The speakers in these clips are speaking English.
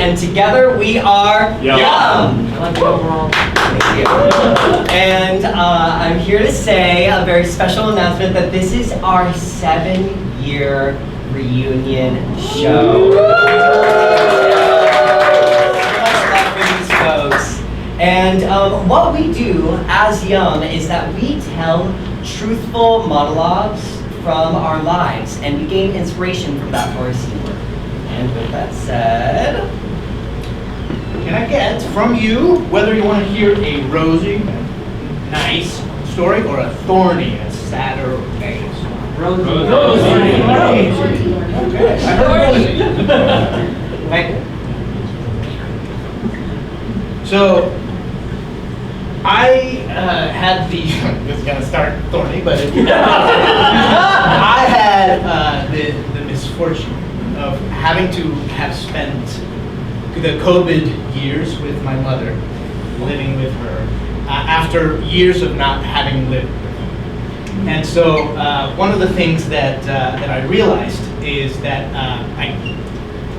and together we are Yum! Thank you. And I'm here to say a very special announcement that this is our 7-year reunion show. And what we do as Yum is that we tell truthful monologues from our lives, and we gain inspiration from that for our scene work. And with that said, can I get from you whether you want to hear a rosy, nice story or a thorny, a sadder face? Rosy. Okay. I heard rosy. Thank you. So, I had the, this is going to start thorny, but I had the misfortune of having to have spent the COVID years with my mother, living with her, after years of not having lived with her. And so one of the things that I realized is that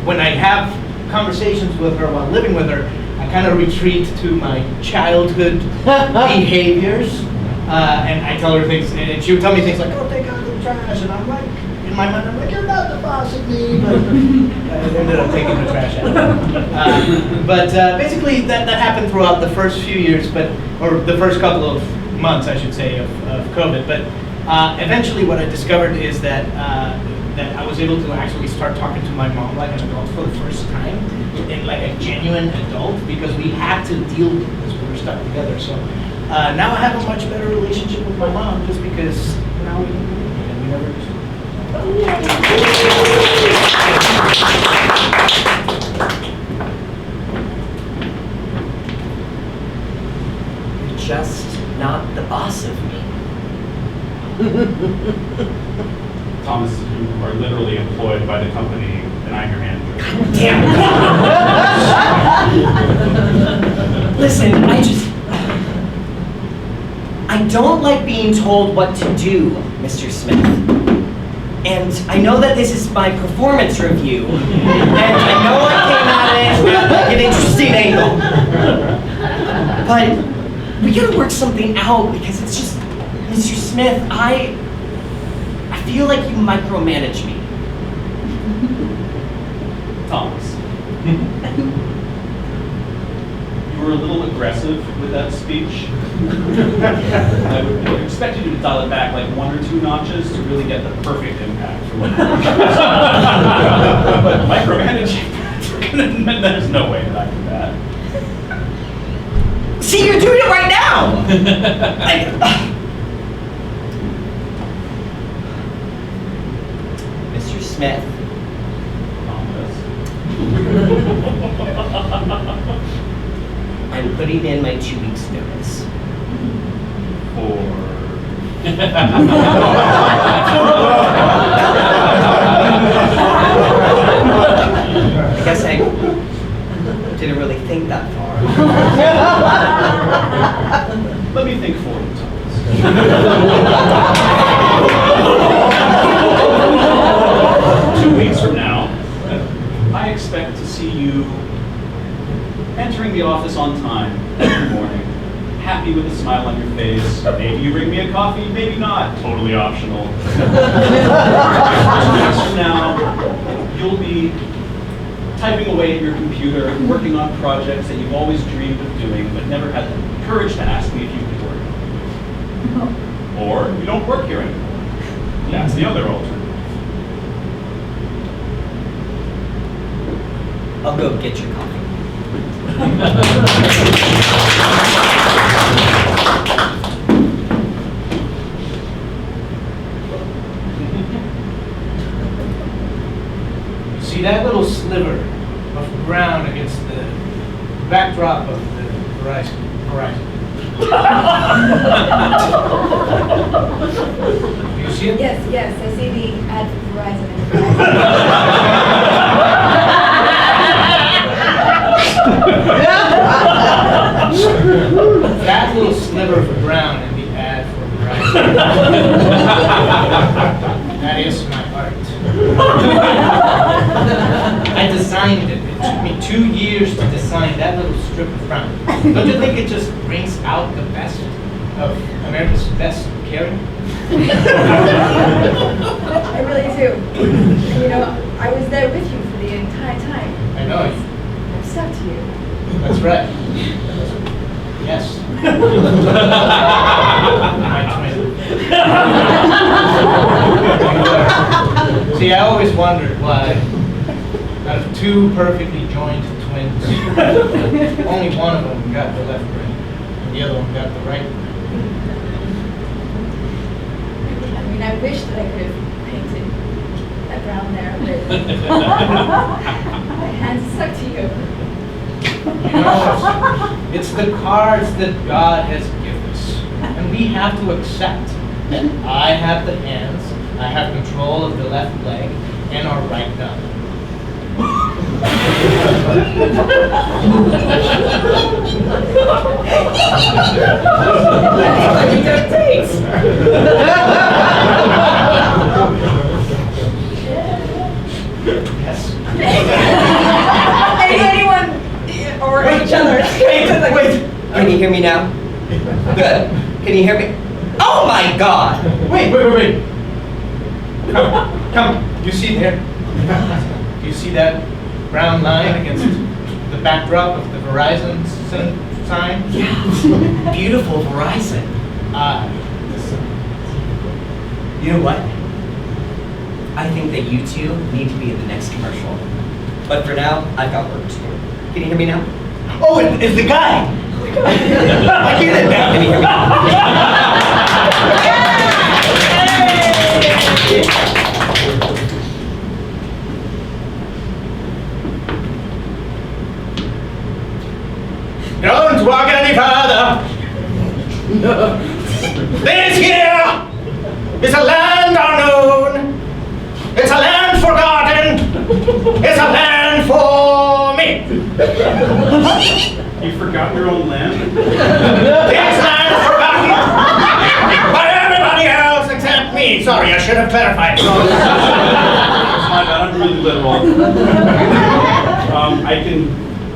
when I have conversations with her while living with her, I kind of retreat to my childhood behaviors, and I tell her things, and she would tell me things like, "Oh, take out the trash," and I'm like, in my mind, I'm like, "You're not the boss of me," but I ended up taking the trash out. But basically, that happened throughout the first few years, or the first couple of months, I should say, of COVID. But eventually, what I discovered is that I was able to actually start talking to my mom like an adult for the first time, in like a genuine adult, because we had to deal with this. We were stuck together. So now I have a much better relationship with my mom, just because now we never used to. You're just not the boss of me. Thomas, you are literally employed by the company, and I'm your manager. Damn it. Listen, I don't like being told what to do, Mr. Smith. And I know that this is my performance review, and I know I came at it with like an interesting angle. But we gotta work something out, because it's just, Mr. Smith, I feel like you micromanage me. Thomas, you were a little aggressive with that speech. I would expect you to dial it back like 1 or 2 notches to really get the perfect impact from what but micromanaging, there's no way that I do that. See, you're doing it right now! Mr. Smith. I'm putting in my 2 weeks notice. I guess I didn't really think that far. Let me think for you, Thomas. 2 weeks from now, I expect to see you entering the office on time every morning, happy with a smile on your face. Maybe you bring me a coffee, maybe not. Totally optional. 2 weeks from now, you'll be typing away at your computer, working on projects that you've always dreamed of doing, but never had the courage to ask me if you could work on. Or you don't work here anymore. That's the other alternative. I'll go get your coffee. See that little sliver of brown against the backdrop of the horizon? You see it? Yes, I see the ad for Verizon. That little sliver of brown in the ad for Verizon. That is my art. I designed it. It took me 2 years to design that little strip of ground. Don't you think it just brings out the best of America's best caring? I really do. And you know, I was there with you for the entire time. I know. I'm stuck to you. That's right. Yes. My twin. See, I always wondered why, out of 2 perfectly joined twins, only one of them got the left brain, and the other one got the right brain. I mean, I wish that I could have painted that brown there, but my hands stuck to you. You know, it's the cards that God has given us, and we have to accept that I have the hands, I have control of the left leg, and our right thumb. Yes. Anyone or each other. Wait. Can you hear me now? Good. Can you hear me? Oh my God! Wait. Come. You see there? Do you see that brown line against the backdrop of the Verizon sign? Yeah. Beautiful Verizon. You know what? I think that you two need to be in the next commercial. But for now, I've got work to do. Can you hear me now? Oh, it's the guy! I hear that now. Can you hear me? Don't walk any further! This here is a land unknown. It's a land forgotten. It's a land for me. You forgot your own land? It's land forgotten by everybody else except me. Sorry, I should have clarified. It's my bad, I'm really literal. I can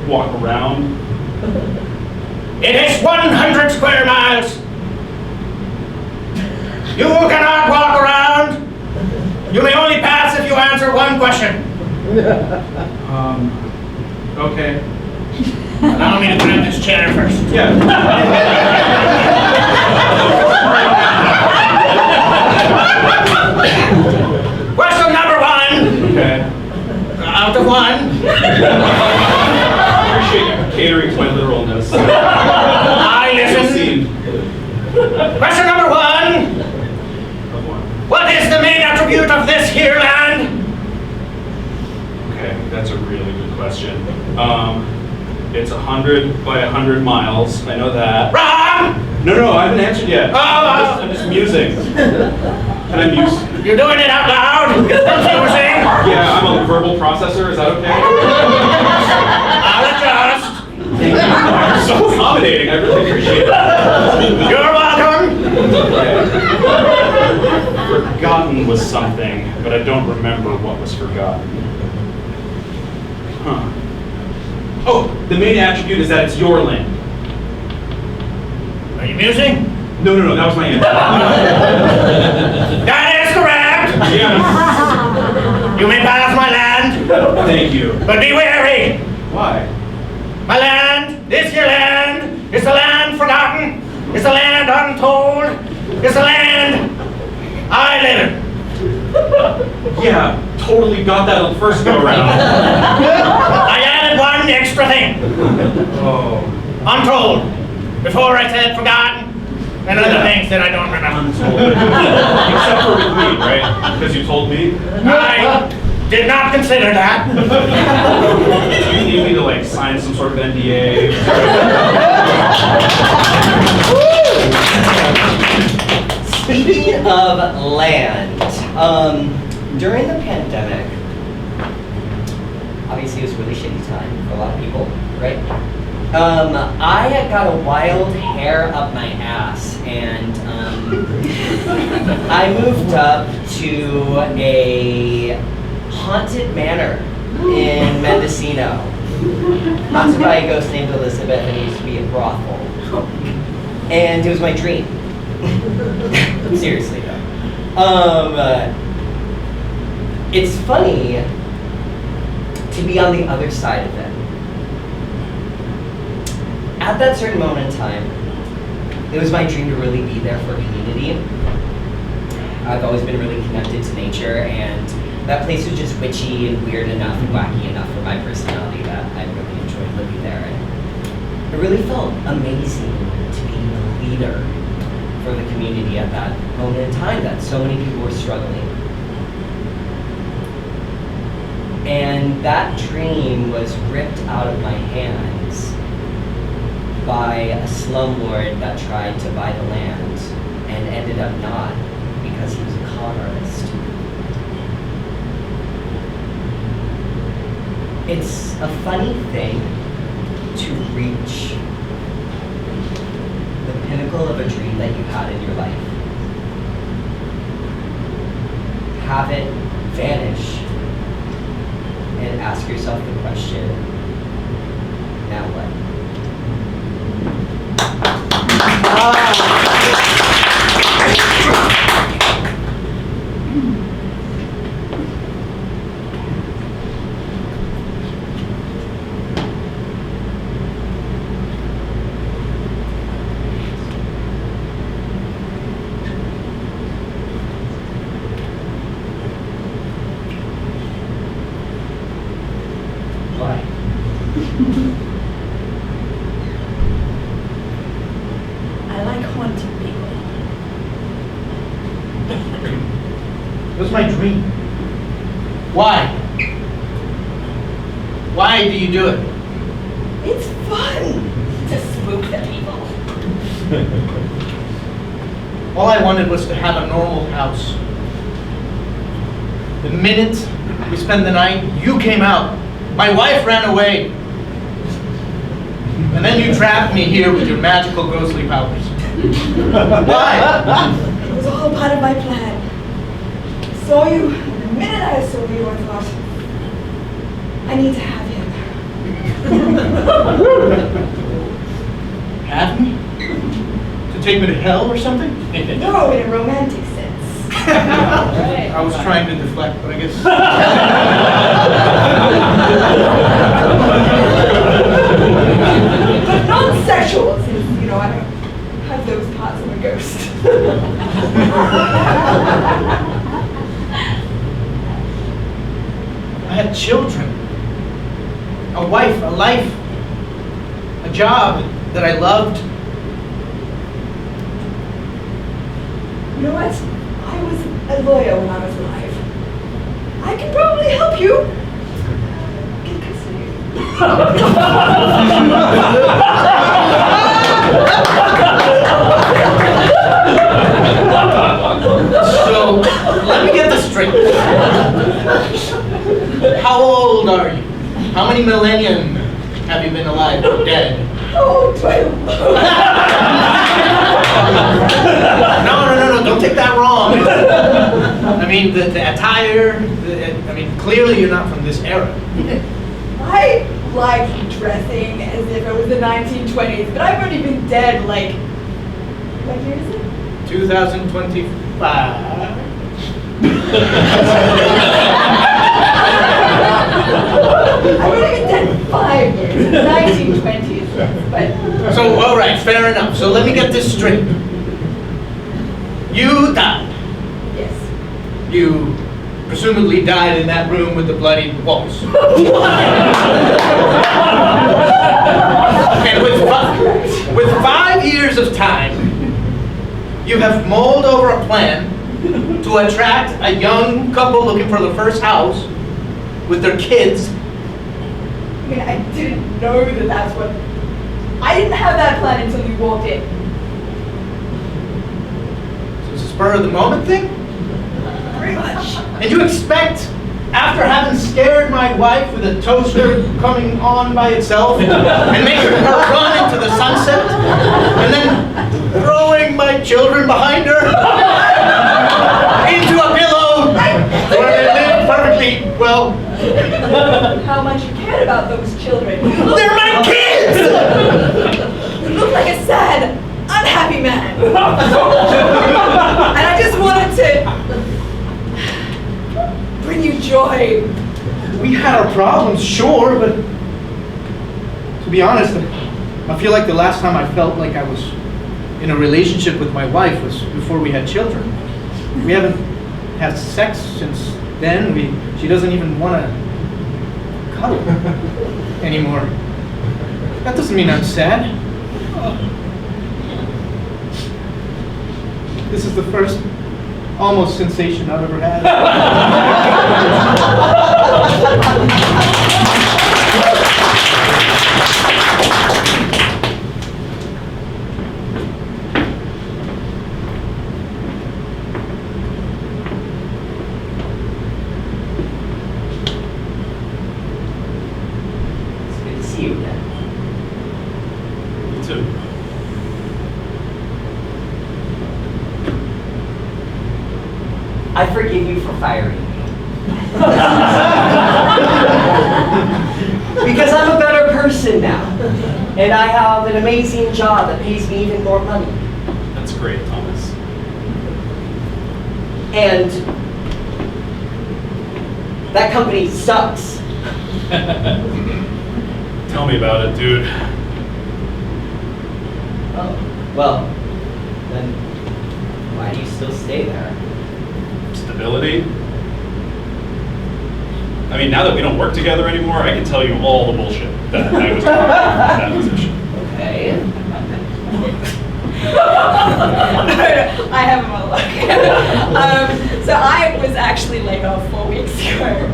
walk around. It is 100 square miles. You cannot walk around. You may only pass if you answer one question. Okay. Allow me to grab this chair first. Yeah. Question number 1. Okay. Out of 1. Appreciate you catering to my literalness. I listen. Question number 1. What is the main attribute of this here land? Okay, that's a really good question. It's 100 by 100 miles. I know that. Wrong! No, I haven't answered yet. Oh. I'm just musing. Can I muse? You're doing it out loud? It's confusing. Yeah, I'm a verbal processor. Is that okay? I'll adjust. You're so accommodating. I really appreciate it. You're welcome. Forgotten was something, but I don't remember what was forgotten. Huh. Oh, the main attribute is that it's your land. Are you musing? No, that was my answer. That is correct. Yes. You may pass my land, Thank you. but be wary. Why? My land, this here land, is the land forgotten. It's the land untold. It's the land I live in. Yeah, totally got that on the first go around. I added one extra thing. Oh. Untold. Before I said forgotten, and other things that I don't remember. Except for with me, right? Because you told me. I did not consider that. Do you need me to like sign some sort of NDA? Speaking of land, during the pandemic, obviously it was a really shitty time for a lot of people, right? I had got a wild hair up my ass, and I moved up to a haunted manor in Mendocino. Haunted by a ghost named Elizabeth, and it used to be a brothel. And it was my dream. Seriously though. It's funny to be on the other side of it. At that certain moment in time, it was my dream to really be there for community. I've always been really connected to nature, and that place was just witchy and weird enough and wacky enough for my personality that I really enjoyed living there. And it really felt amazing to be a leader for the community at that moment in time that so many people were struggling. And that dream was ripped out of my hands by a slumlord that tried to buy the land and ended up not because he was a con artist. It's a funny thing to reach the pinnacle of a dream that you had in your life, have it vanish, and ask yourself the question, now what? My dream. Why? Why do you do it? It's fun to spook the people. All I wanted was to have a normal house. The minute we spent the night, you came out. My wife ran away. And then you trapped me here with your magical ghostly powers. Why? It was all part of my plan. Saw you, and the minute I saw you, I thought, I need to have him. Have me? To take me to hell or something? No, in a romantic sense. I was trying to deflect, but I guess. But non-sexual, since, you know, I don't have those parts of a ghost. I had children, a wife, a life, a job that I loved. You know what? I was a lawyer when I was alive. I can probably help you. Get custody. So, let me get this straight. How old are you? How many millennium have you been alive or dead? Oh, 12. No, don't take that wrong. I mean, the attire, I mean, clearly you're not from this era. I like dressing as if it was the 1920s, but I've already been dead like, what year is it? 2025. I've already been dead 5 years, the 1920s, but... So, all right, fair enough. So let me get this straight. You died. Yes. You presumably died in that room with the bloody walls. And with 5 years of time, you have mulled over a plan to attract a young couple looking for the first house with their kids. I mean, I didn't know that that's what... I didn't have that plan until you walked in. So it's a spur of the moment thing? Pretty much. And you expect, after having scared my wife with a toaster coming on by itself, and making her run into the sunset, and then throwing my children behind her into a pillow where they live perfectly well, how much you cared about those children. They're my kids! You look like a sad, unhappy man. And I just wanted to bring you joy. We had our problems, sure, but to be honest, I feel like the last time I felt like I was in a relationship with my wife was before we had children. We haven't had sex since then. She doesn't even want to cuddle anymore. That doesn't mean I'm sad. This is the first almost sensation I've ever had. It's good to see you again. Me too. I forgive you for firing me. Because I'm a better person now. And I have an amazing job that pays me even more money. That's great, Thomas. And that company sucks. Tell me about it, dude. Oh, well, then why do you still stay there? Stability. I mean, now that we don't work together anymore, I can tell you all the bullshit that I was talking about in that position. Okay. I have a monologue. So I was actually laid off 4 weeks ago.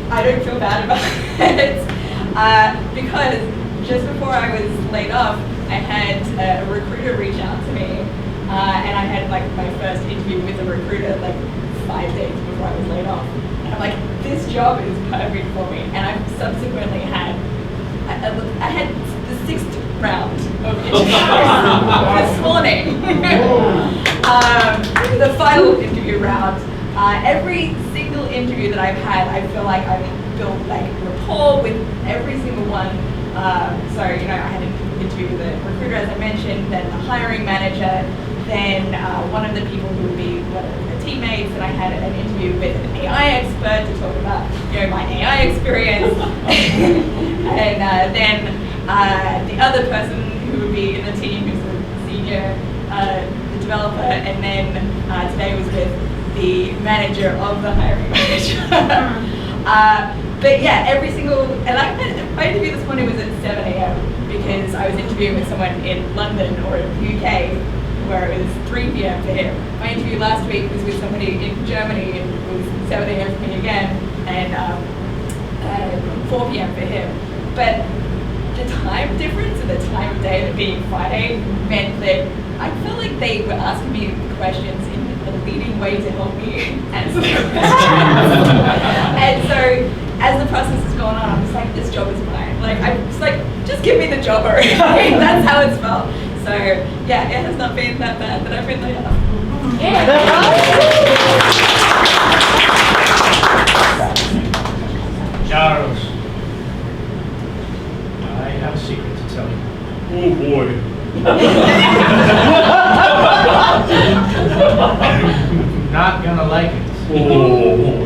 I don't feel bad about it because just before I was laid off, I had a recruiter reach out to me, and I had like my first interview with a recruiter like 5 days before I was laid off. And I'm like, this job is perfect for me. And I've subsequently had, I had the 6th round of interviews this morning. The final interview round. Every single interview that I've had, I feel like I've built like rapport with every single one. So, you know, I had an interview with a recruiter, as I mentioned, then the hiring manager, then one of the people who would be one of the teammates, and I had an interview with an AI expert to talk about, you know, my AI experience, and then the other person who would be in the team who's the senior developer, and then today was with the manager of the hiring manager. But yeah, every single, and my interview this morning was at 7 a.m. because I was interviewing with someone in London or in the UK where it was 3 p.m. for him. My interview last week was with somebody in Germany and it was 7 a.m. for me again and 4 p.m. for him. But the time difference and the time of day, that being Friday, meant that I felt like they were asking me questions in a leading way to help me answer the questions. And so, as the process is going on, I'm just like, this job is mine. Like, I'm just like, just give me the job already. That's how it's felt. So, yeah, it has not been that bad that I've been laid off. Charles, I have a secret to tell you. Oh boy. Not gonna like it. Oh.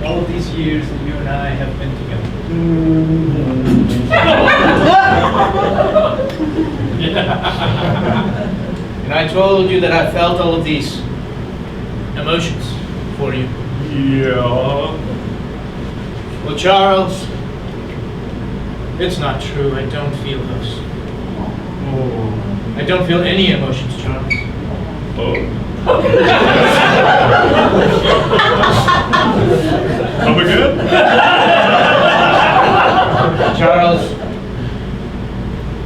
All of these years that you and I have been together. And I told you that I felt all of these emotions for you. Yeah. Well, Charles, it's not true. I don't feel those. Oh. I don't feel any emotions, Charles. Oh. Come again? Charles,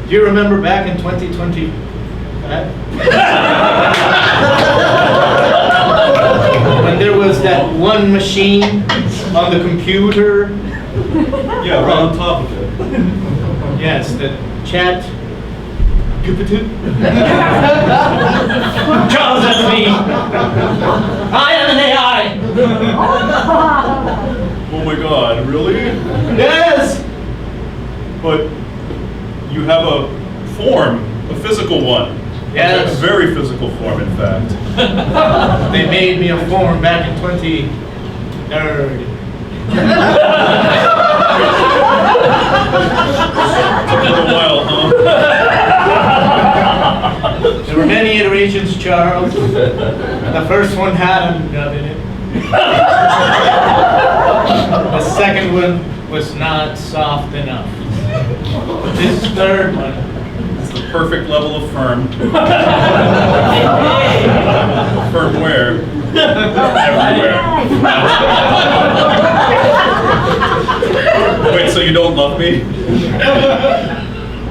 do you remember back in 2020? When there was that one machine on the computer? Yeah, right on top of it. Yes, the chat Charles, that's me. I am an AI. Oh my God, really? Yes. But you have a form, a physical one. Yes. A very physical form, in fact. They made me a form back in 2030. Took a little while, huh? There were many iterations, Charles. The first one had a nub in it. The second one was not soft enough. This third one, It's the perfect level of firm. Firmware. Everywhere. Wait, so you don't love me?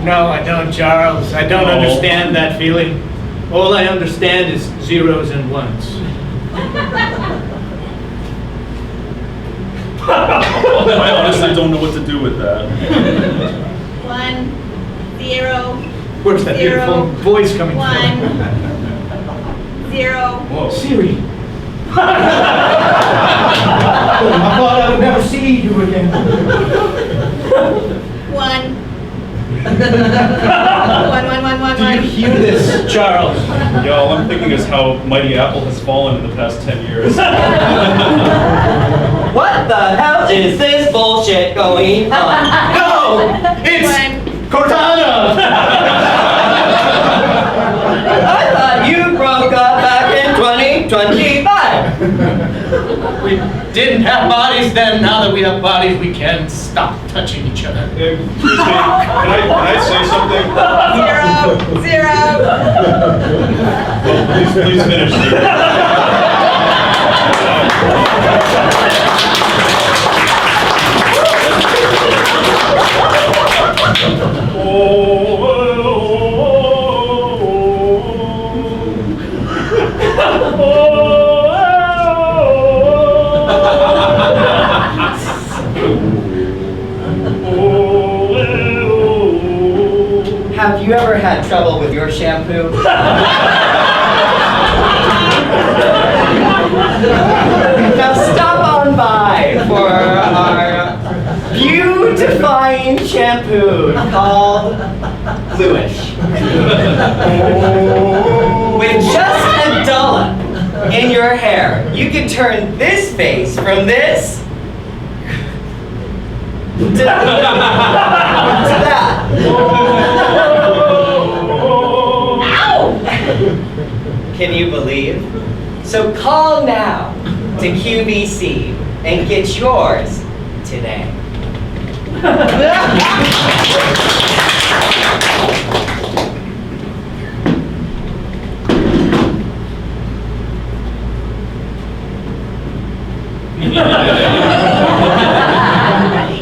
no, I don't, Charles. I don't Oh. understand that feeling. All I understand is zeros and ones. I honestly don't know what to do with that. 1, 0, Where's that Zero. beautiful voice coming 1, from? 0. Whoa. Siri. I thought I would never see you again. 1. 1, 1. Do you hear this, Charles? Yeah, all I'm thinking is how Mighty Apple has fallen in the past 10 years. What the hell is this bullshit going on? No! It's Cortana! I thought you broke up back in 2025. We didn't have bodies then. Now that we have bodies, we can stop touching each other. Excuse me, can I say something? 0, 0. Well, please finish. Have you ever had trouble with your shampoo? Now stop on by for our beautifying shampoo called Bluish. With just a dollop in your hair, you can turn this face from this to that. Can you believe? So call now to QVC and get yours today.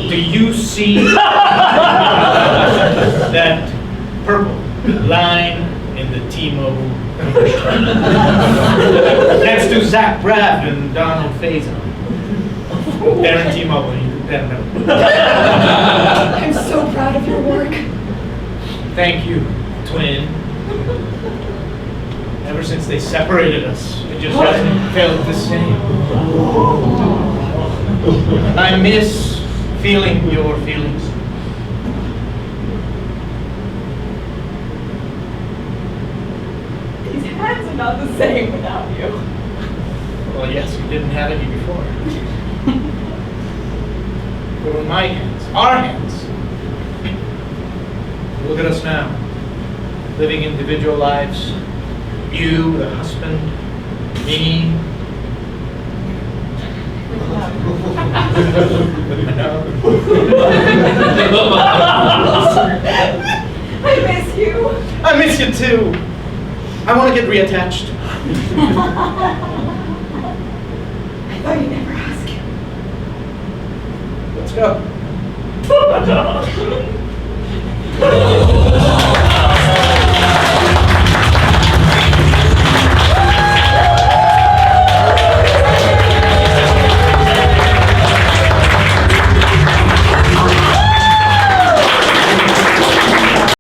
Do you see that purple line in the T-Mobile commercial? Next to Zach Braff and Donald Faison. They're in T-Mobile. You better know. I'm so proud of your work. Thank you, twin. Ever since they separated us, it just hasn't felt the same. I miss feeling your feelings. These hands are not the same without you. Well, yes, you didn't have any before. But with my hands, our hands. Look at us now, living individual lives. You, the husband, me. I miss you. I miss you too. I want to get reattached. I thought you'd never ask. Let's go.